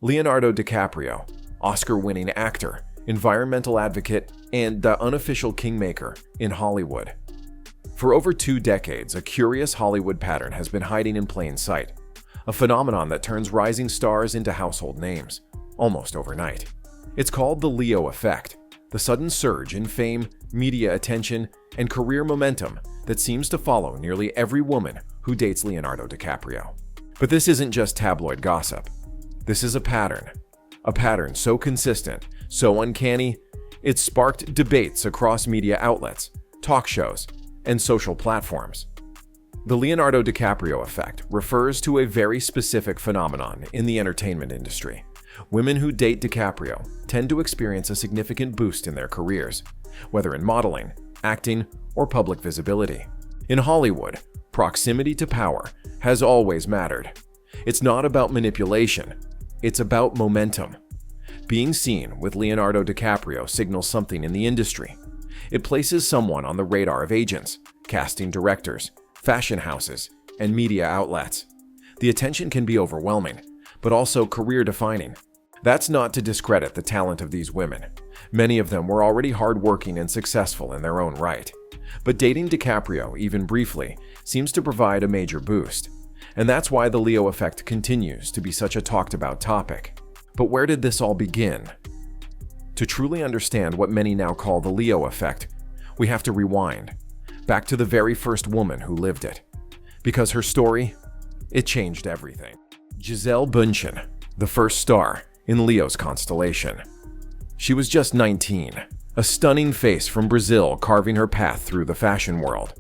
Leonardo DiCaprio, Oscar-winning actor, environmental advocate, and the unofficial kingmaker in Hollywood. For over 2 decades, a curious Hollywood pattern has been hiding in plain sight, a phenomenon that turns rising stars into household names, almost overnight. It's called the Leo effect, the sudden surge in fame, media attention, and career momentum that seems to follow nearly every woman who dates Leonardo DiCaprio. But this isn't just tabloid gossip. This is a pattern so consistent, so uncanny, it's sparked debates across media outlets, talk shows, and social platforms. The Leonardo DiCaprio effect refers to a very specific phenomenon in the entertainment industry. Women who date DiCaprio tend to experience a significant boost in their careers, whether in modeling, acting, or public visibility. In Hollywood, proximity to power has always mattered. It's not about manipulation, it's about momentum. Being seen with Leonardo DiCaprio signals something in the industry. It places someone on the radar of agents, casting directors, fashion houses, and media outlets. The attention can be overwhelming, but also career-defining. That's not to discredit the talent of these women. Many of them were already hardworking and successful in their own right. But dating DiCaprio, even briefly, seems to provide a major boost. And that's why the Leo effect continues to be such a talked-about topic. But where did this all begin? To truly understand what many now call the Leo effect, we have to rewind, back to the very first woman who lived it. Because her story, it changed everything. Gisele Bündchen, the first star in Leo's constellation. She was just 19, a stunning face from Brazil carving her path through the fashion world.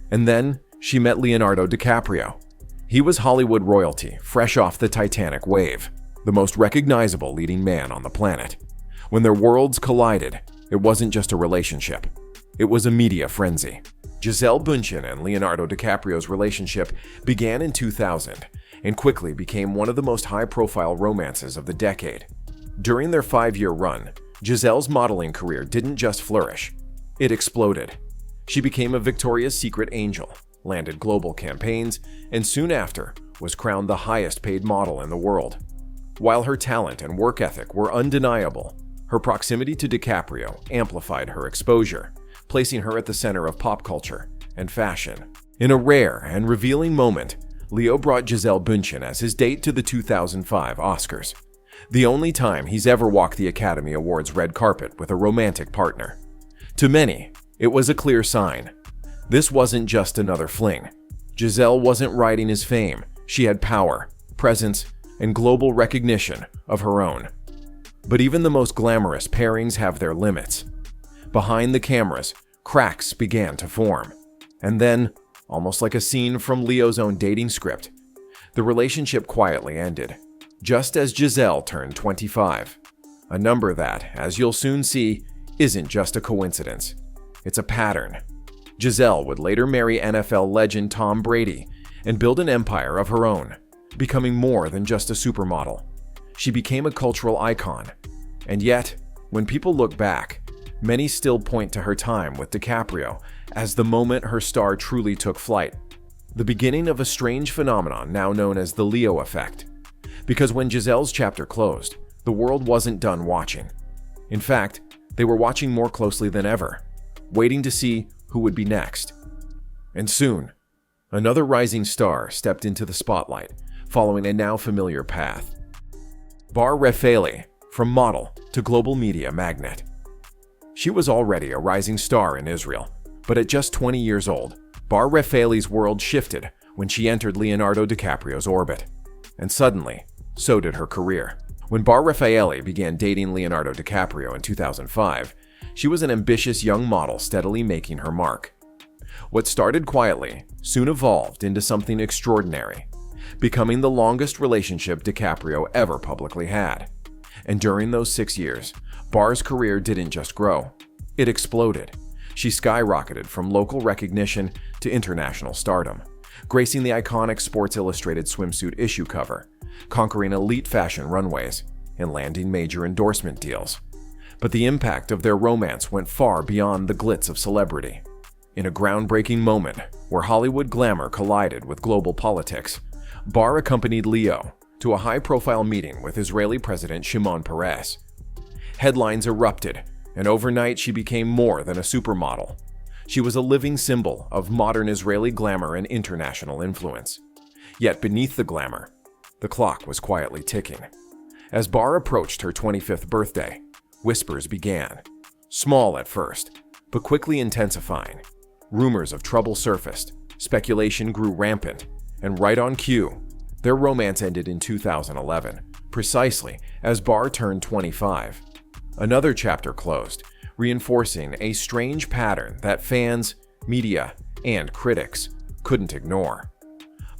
And then she met Leonardo DiCaprio. He was Hollywood royalty, fresh off the Titanic wave, the most recognizable leading man on the planet. When their worlds collided, it wasn't just a relationship. It was a media frenzy. Gisele Bündchen and Leonardo DiCaprio's relationship began in 2000 and quickly became one of the most high-profile romances of the decade. During their 5-year run, Gisele's modeling career didn't just flourish. It exploded. She became a Victoria's Secret angel, landed global campaigns, and soon after was crowned the highest-paid model in the world. While her talent and work ethic were undeniable, her proximity to DiCaprio amplified her exposure, placing her at the center of pop culture and fashion. In a rare and revealing moment, Leo brought Gisele Bündchen as his date to the 2005 Oscars, the only time he's ever walked the Academy Awards red carpet with a romantic partner. To many, it was a clear sign. This wasn't just another fling. Gisele wasn't riding his fame. She had power, presence, and global recognition of her own. But even the most glamorous pairings have their limits. Behind the cameras, cracks began to form. And then, almost like a scene from Leo's own dating script, the relationship quietly ended, just as Gisele turned 25. A number that, as you'll soon see, isn't just a coincidence. It's a pattern. Gisele would later marry NFL legend Tom Brady and build an empire of her own, becoming more than just a supermodel. She became a cultural icon. And yet, when people look back, many still point to her time with DiCaprio as the moment her star truly took flight, the beginning of a strange phenomenon now known as the Leo effect. Because when Gisele's chapter closed, the world wasn't done watching. In fact, they were watching more closely than ever, waiting to see who would be next. And soon, another rising star stepped into the spotlight, following a now familiar path. RAFAELI, from model to global media magnate. She was already a rising star in Israel, but at just 20 years old, RAFAELI's world shifted when she entered Leonardo DiCaprio's orbit. And suddenly, so did her career. When RAFAELI began dating Leonardo DiCaprio in 2005, she was an ambitious young model steadily making her mark. What started quietly soon evolved into something extraordinary, becoming the longest relationship DiCaprio ever publicly had. And during those 6 years, Bar's career didn't just grow, it exploded. She skyrocketed from local recognition to international stardom, gracing the iconic Sports Illustrated swimsuit issue cover, conquering elite fashion runways, and landing major endorsement deals. But the impact of their romance went far beyond the glitz of celebrity. In a groundbreaking moment where Hollywood glamour collided with global politics, Bar accompanied Leo to a high-profile meeting with Israeli President Shimon Peres. Headlines erupted, and overnight she became more than a supermodel. She was a living symbol of modern Israeli glamour and international influence. Yet beneath the glamour, the clock was quietly ticking. As Bar approached her 25th birthday, whispers began. Small at first, but quickly intensifying. Rumors of trouble surfaced, speculation grew rampant, and right on cue, their romance ended in 2011, precisely as Bar turned 25. Another chapter closed, reinforcing a strange pattern that fans, media, and critics couldn't ignore.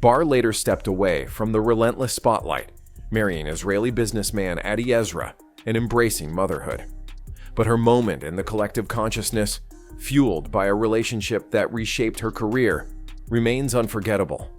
Bar later stepped away from the relentless spotlight, marrying Israeli businessman Adi Ezra and embracing motherhood. But her moment in the collective consciousness, fueled by a relationship that reshaped her career, remains unforgettable.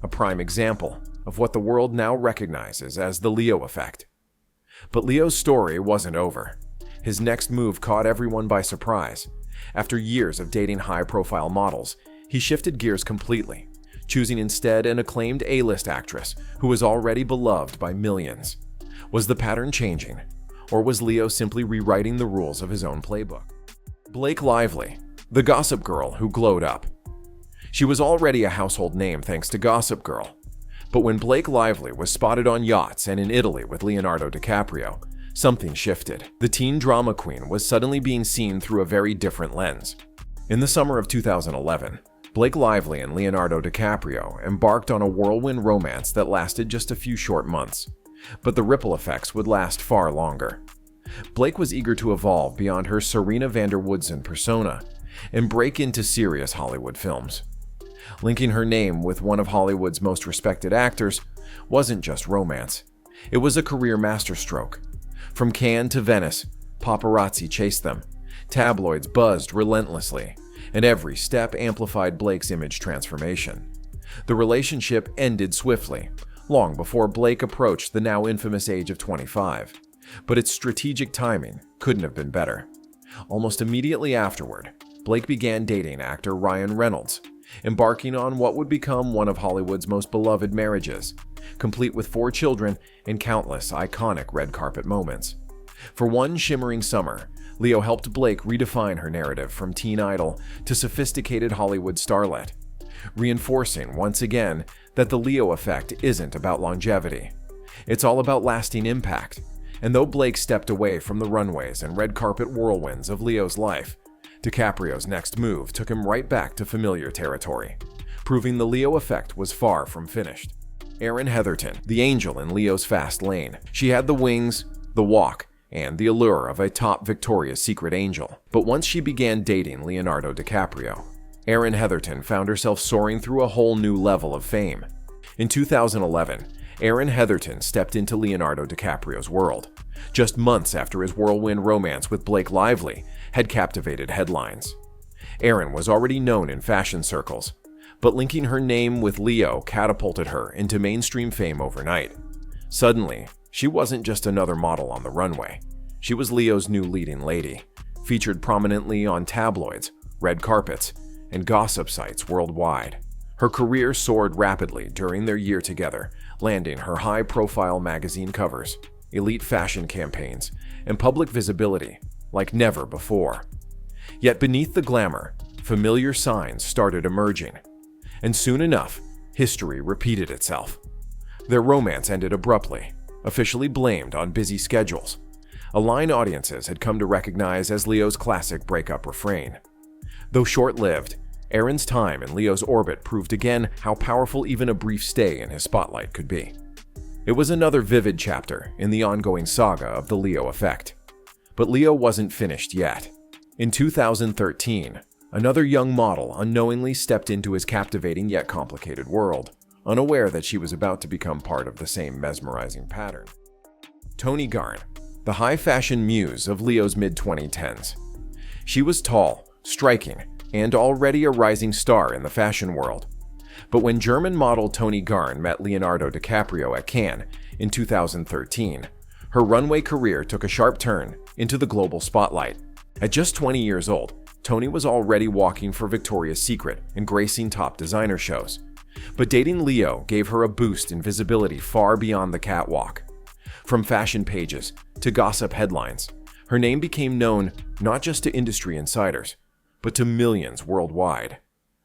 A prime example of what the world now recognizes as the Leo effect. But Leo's story wasn't over. His next move caught everyone by surprise. After years of dating high-profile models, he shifted gears completely, choosing instead an acclaimed A-list actress who was already beloved by millions. Was the pattern changing, or was Leo simply rewriting the rules of his own playbook? Blake Lively, the gossip girl who glowed up. She was already a household name thanks to Gossip Girl. But when Blake Lively was spotted on yachts and in Italy with Leonardo DiCaprio, something shifted. The teen drama queen was suddenly being seen through a very different lens. In the summer of 2011, Blake Lively and Leonardo DiCaprio embarked on a whirlwind romance that lasted just a few short months. But the ripple effects would last far longer. Blake was eager to evolve beyond her Serena van der Woodsen persona and break into serious Hollywood films. Linking her name with one of Hollywood's most respected actors wasn't just romance. It was a career masterstroke. From Cannes to Venice, paparazzi chased them. Tabloids buzzed relentlessly, and every step amplified Blake's image transformation. The relationship ended swiftly, long before Blake approached the now infamous age of 25. But its strategic timing couldn't have been better. Almost immediately afterward, Blake began dating actor Ryan Reynolds, embarking on what would become one of Hollywood's most beloved marriages, complete with 4 children and countless iconic red carpet moments. For one shimmering summer, Leo helped Blake redefine her narrative from teen idol to sophisticated Hollywood starlet, reinforcing once again that the Leo effect isn't about longevity. It's all about lasting impact. And though Blake stepped away from the runways and red carpet whirlwinds of Leo's life, DiCaprio's next move took him right back to familiar territory, proving the Leo effect was far from finished. ERIN Heatherton, the angel in Leo's fast lane. She had the wings, the walk, and the allure of a top Victoria's Secret angel. But once she began dating Leonardo DiCaprio, ERIN Heatherton found herself soaring through a whole new level of fame. In 2011, ERIN Heatherton stepped into Leonardo DiCaprio's world, just months after his whirlwind romance with Blake Lively had captivated headlines. ERIN was already known in fashion circles, but linking her name with Leo catapulted her into mainstream fame overnight. Suddenly, she wasn't just another model on the runway. She was Leo's new leading lady, featured prominently on tabloids, red carpets, and gossip sites worldwide. Her career soared rapidly during their year together, landing her high-profile magazine covers, elite fashion campaigns, and public visibility like never before. Yet beneath the glamour, familiar signs started emerging. And soon enough, history repeated itself. Their romance ended abruptly, officially blamed on busy schedules, a line audiences had come to recognize as Leo's classic breakup refrain. Though short-lived, ERIN's time in Leo's orbit proved again how powerful even a brief stay in his spotlight could be. It was another vivid chapter in the ongoing saga of the Leo effect. But Leo wasn't finished yet. In 2013, another young model unknowingly stepped into his captivating yet complicated world, unaware that she was about to become part of the same mesmerizing pattern. TONI GARNN, the high-fashion muse of Leo's mid-2010s. She was tall, striking, and already a rising star in the fashion world. But when German model TONI GARNN met Leonardo DiCaprio at Cannes in 2013, her runway career took a sharp turn into the global spotlight. At just 20 years old, Toni was already walking for Victoria's Secret and gracing top designer shows. But dating Leo gave her a boost in visibility far beyond the catwalk. From fashion pages to gossip headlines, her name became known not just to industry insiders, but to millions worldwide.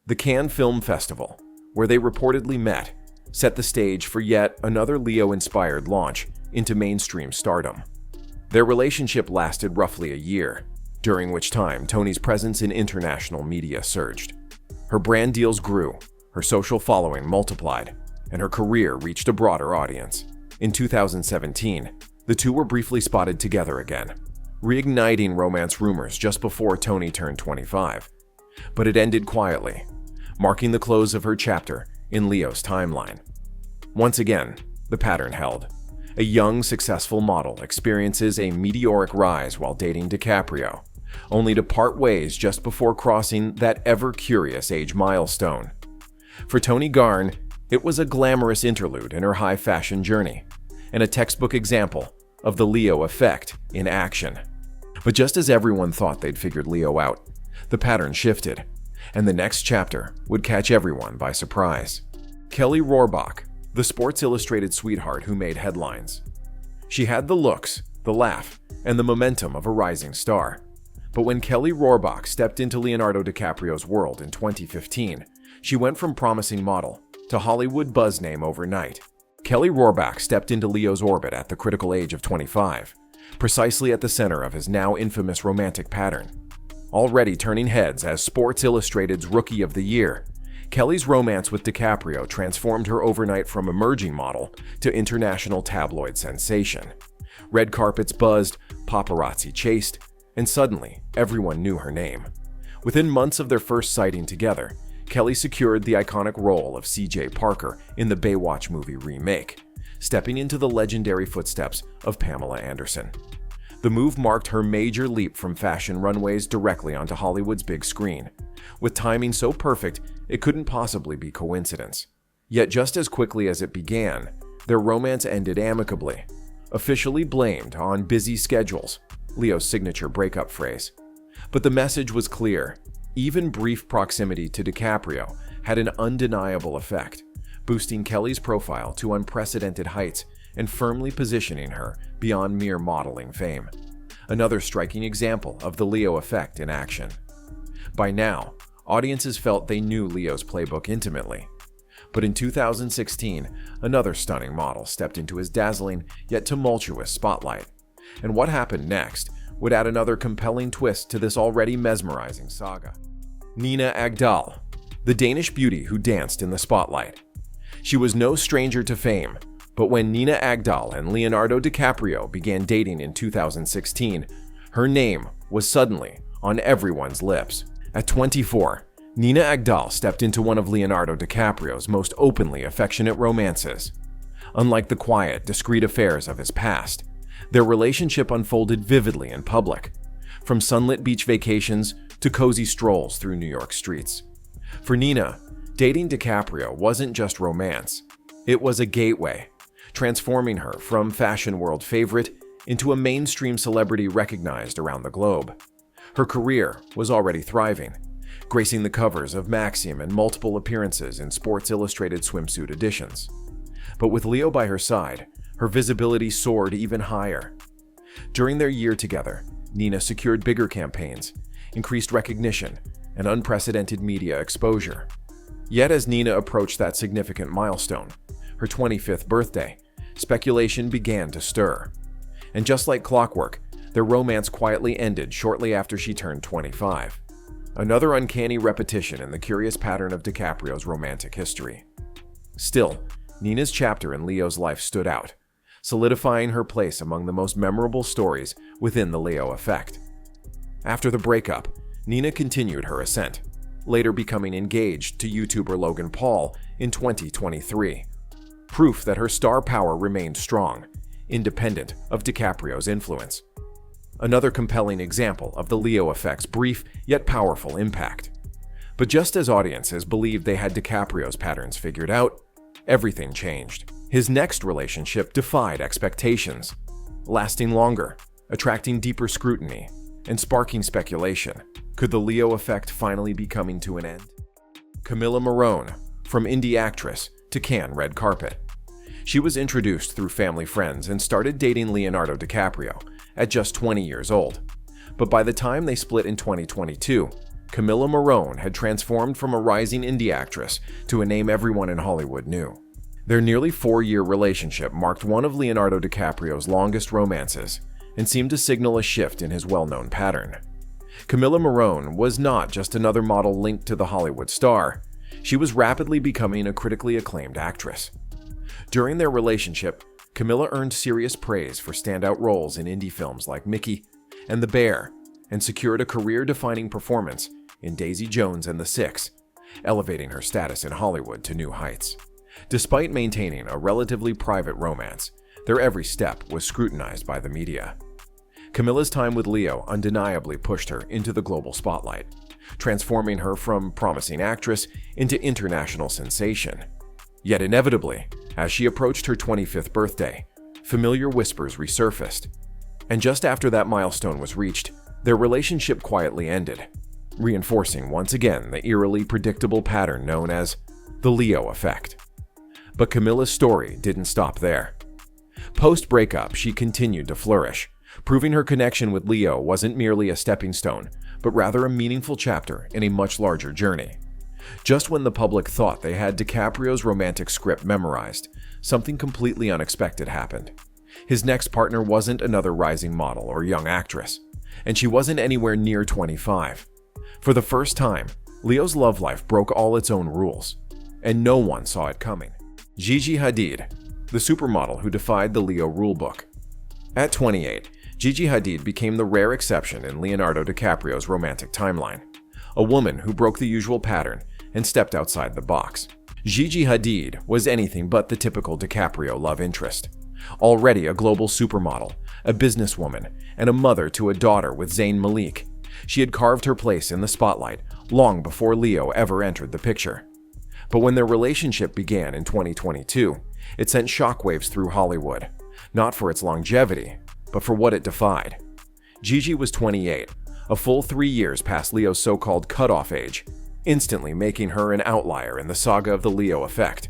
The Cannes Film Festival, where they reportedly met, set the stage for yet another Leo-inspired launch into mainstream stardom. Their relationship lasted roughly a year, during which time Toni's presence in international media surged. Her brand deals grew, her social following multiplied, and her career reached a broader audience. In 2017, the two were briefly spotted together again, reigniting romance rumors just before Toni turned 25. But it ended quietly, marking the close of her chapter in Leo's timeline. Once again, the pattern held. A young, successful model experiences a meteoric rise while dating DiCaprio, only to part ways just before crossing that ever-curious age milestone. For Toni Garnn, it was a glamorous interlude in her high-fashion journey, and a textbook example of the Leo effect in action. But just as everyone thought they'd figured Leo out, the pattern shifted, and the next chapter would catch everyone by surprise. Kelly ROHRBACH, the Sports Illustrated sweetheart who made headlines. She had the looks, the laugh, and the momentum of a rising star. But when Kelly ROHRBACH stepped into Leonardo DiCaprio's world in 2015, she went from promising model to Hollywood buzz name overnight. Kelly ROHRBACH stepped into Leo's orbit at the critical age of 25, precisely at the center of his now infamous romantic pattern. Already turning heads as Sports Illustrated's Rookie of the Year, Kelly's romance with DiCaprio transformed her overnight from emerging model to international tabloid sensation. Red carpets buzzed, paparazzi chased, and suddenly everyone knew her name. Within months of their first sighting together, Kelly secured the iconic role of C.J. Parker in the Baywatch movie remake, stepping into the legendary footsteps of Pamela Anderson. The move marked her major leap from fashion runways directly onto Hollywood's big screen, with timing so perfect it couldn't possibly be coincidence. Yet just as quickly as it began, their romance ended amicably, officially blamed on busy schedules, Leo's signature breakup phrase. But the message was clear. Even brief proximity to DiCaprio had an undeniable effect, boosting Kelly's profile to unprecedented heights and firmly positioning her beyond mere modeling fame. Another striking example of the Leo effect in action. By now, audiences felt they knew Leo's playbook intimately. But in 2016, another stunning model stepped into his dazzling yet tumultuous spotlight. And what happened next would add another compelling twist to this already mesmerizing saga. Nina AGDAL, the Danish beauty who danced in the spotlight. She was no stranger to fame, but when Nina AGDAL and Leonardo DiCaprio began dating in 2016, her name was suddenly on everyone's lips. At 24, Nina AGDAL stepped into one of Leonardo DiCaprio's most openly affectionate romances. Unlike the quiet, discreet affairs of his past, their relationship unfolded vividly in public, from sunlit beach vacations to cozy strolls through New York streets. For Nina, dating DiCaprio wasn't just romance, it was a gateway, transforming her from fashion world favorite into a mainstream celebrity recognized around the globe. Her career was already thriving, gracing the covers of Maxim and multiple appearances in Sports Illustrated swimsuit editions. But with Leo by her side, her visibility soared even higher. During their year together, Nina secured bigger campaigns, increased recognition, and unprecedented media exposure. Yet as Nina approached that significant milestone, her 25th birthday, speculation began to stir. And just like clockwork, their romance quietly ended shortly after she turned 25. Another uncanny repetition in the curious pattern of DiCaprio's romantic history. Still, Nina's chapter in Leo's life stood out, solidifying her place among the most memorable stories within the Leo effect. After the breakup, Nina continued her ascent, later becoming engaged to YouTuber Logan Paul in 2023. Proof that her star power remained strong, independent of DiCaprio's influence. Another compelling example of the Leo effect's brief yet powerful impact. But just as audiences believed they had DiCaprio's patterns figured out, everything changed. His next relationship defied expectations, lasting longer, attracting deeper scrutiny, and sparking speculation. Could the Leo effect finally be coming to an end? CAMILA MORRONE, from indie actress to Cannes red carpet. She was introduced through family friends and started dating Leonardo DiCaprio at just 20 years old. But by the time they split in 2022, CAMILA MORRONE had transformed from a rising indie actress to a name everyone in Hollywood knew. Their nearly 4-year relationship marked one of Leonardo DiCaprio's longest romances and seemed to signal a shift in his well-known pattern. CAMILA MORRONE was not just another model linked to the Hollywood star. She was rapidly becoming a critically acclaimed actress. During their relationship, CAMILA earned serious praise for standout roles in indie films like Mickey and The Bear, and secured a career-defining performance in Daisy Jones and the Six, elevating her status in Hollywood to new heights. Despite maintaining a relatively private romance, their every step was scrutinized by the media. CAMILA's time with Leo undeniably pushed her into the global spotlight, transforming her from promising actress into international sensation. Yet inevitably, as she approached her 25th birthday, familiar whispers resurfaced. And just after that milestone was reached, their relationship quietly ended, reinforcing once again the eerily predictable pattern known as the Leo effect. But CAMILA's story didn't stop there. Post-breakup, she continued to flourish, proving her connection with Leo wasn't merely a stepping stone, but rather a meaningful chapter in a much larger journey. Just when the public thought they had DiCaprio's romantic script memorized, something completely unexpected happened. His next partner wasn't another rising model or young actress, and she wasn't anywhere near 25. For the first time, Leo's love life broke all its own rules, and no one saw it coming. Gigi Hadid, the supermodel who defied the Leo rulebook. At 28, Gigi Hadid became the rare exception in Leonardo DiCaprio's romantic timeline, a woman who broke the usual pattern and stepped outside the box. Gigi Hadid was anything but the typical DiCaprio love interest. Already a global supermodel, a businesswoman, and a mother to a daughter with Zayn Malik, she had carved her place in the spotlight long before Leo ever entered the picture. But when their relationship began in 2022, it sent shockwaves through Hollywood, not for its longevity, but for what it defied. Gigi was 28, a full 3 years past Leo's so-called cutoff age, instantly making her an outlier in the saga of the Leo effect.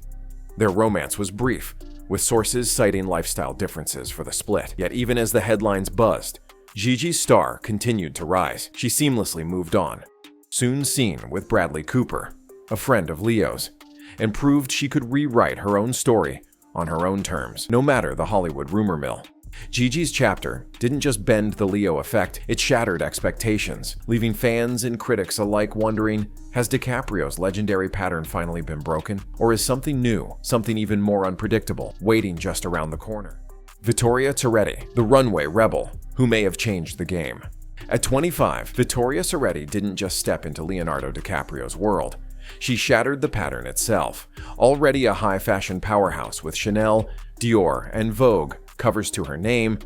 Their romance was brief, with sources citing lifestyle differences for the split. Yet even as the headlines buzzed, Gigi's star continued to rise. She seamlessly moved on, soon seen with Bradley Cooper, a friend of Leo's, and proved she could rewrite her own story on her own terms, no matter the Hollywood rumor mill. Gigi's chapter didn't just bend the Leo effect, it shattered expectations, leaving fans and critics alike wondering, has DiCaprio's legendary pattern finally been broken? Or is something new, something even more unpredictable, waiting just around the corner? Vittoria Ceretti, the runway rebel, who may have changed the game. At 25, Vittoria Ceretti didn't just step into Leonardo DiCaprio's world. She shattered the pattern itself. Already a high-fashion powerhouse with Chanel, Dior, and Vogue covers to her name,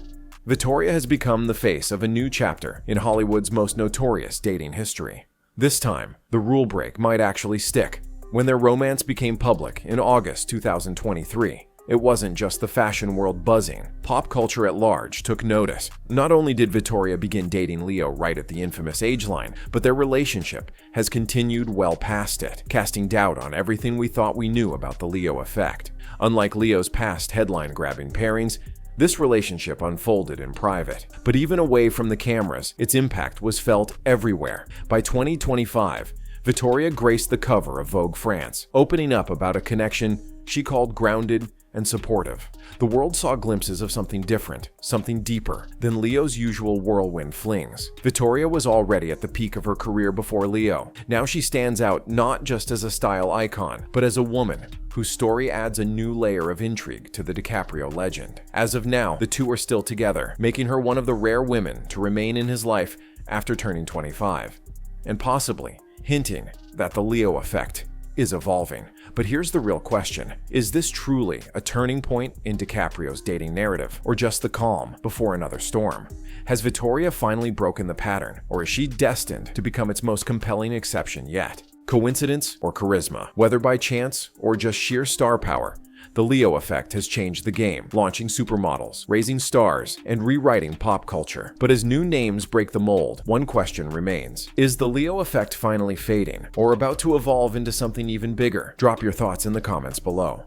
Vittoria has become the face of a new chapter in Hollywood's most notorious dating history. This time, the rule break might actually stick. When their romance became public in August 2023, it wasn't just the fashion world buzzing. Pop culture at large took notice. Not only did Vittoria begin dating Leo right at the infamous age line, but their relationship has continued well past it, casting doubt on everything we thought we knew about the Leo effect. Unlike Leo's past headline-grabbing pairings, this relationship unfolded in private. But even away from the cameras, its impact was felt everywhere. By 2025, Vittoria graced the cover of Vogue France, opening up about a connection she called grounded and supportive. The world saw glimpses of something different, something deeper than Leo's usual whirlwind flings. Vittoria was already at the peak of her career before Leo. Now she stands out not just as a style icon, but as a woman whose story adds a new layer of intrigue to the DiCaprio legend. As of now, the two are still together, making her one of the rare women to remain in his life after turning 25, and possibly hinting that the Leo effect is evolving. But here's the real question. Is this truly a turning point in DiCaprio's dating narrative, or just the calm before another storm? Has Vittoria finally broken the pattern, or is she destined to become its most compelling exception yet? Coincidence or charisma? Whether by chance or just sheer star power, The Leo effect has changed the game, launching supermodels, raising stars, and rewriting pop culture. But as new names break the mold, one question remains. Is the Leo effect finally fading, or about to evolve into something even bigger? Drop your thoughts in the comments below.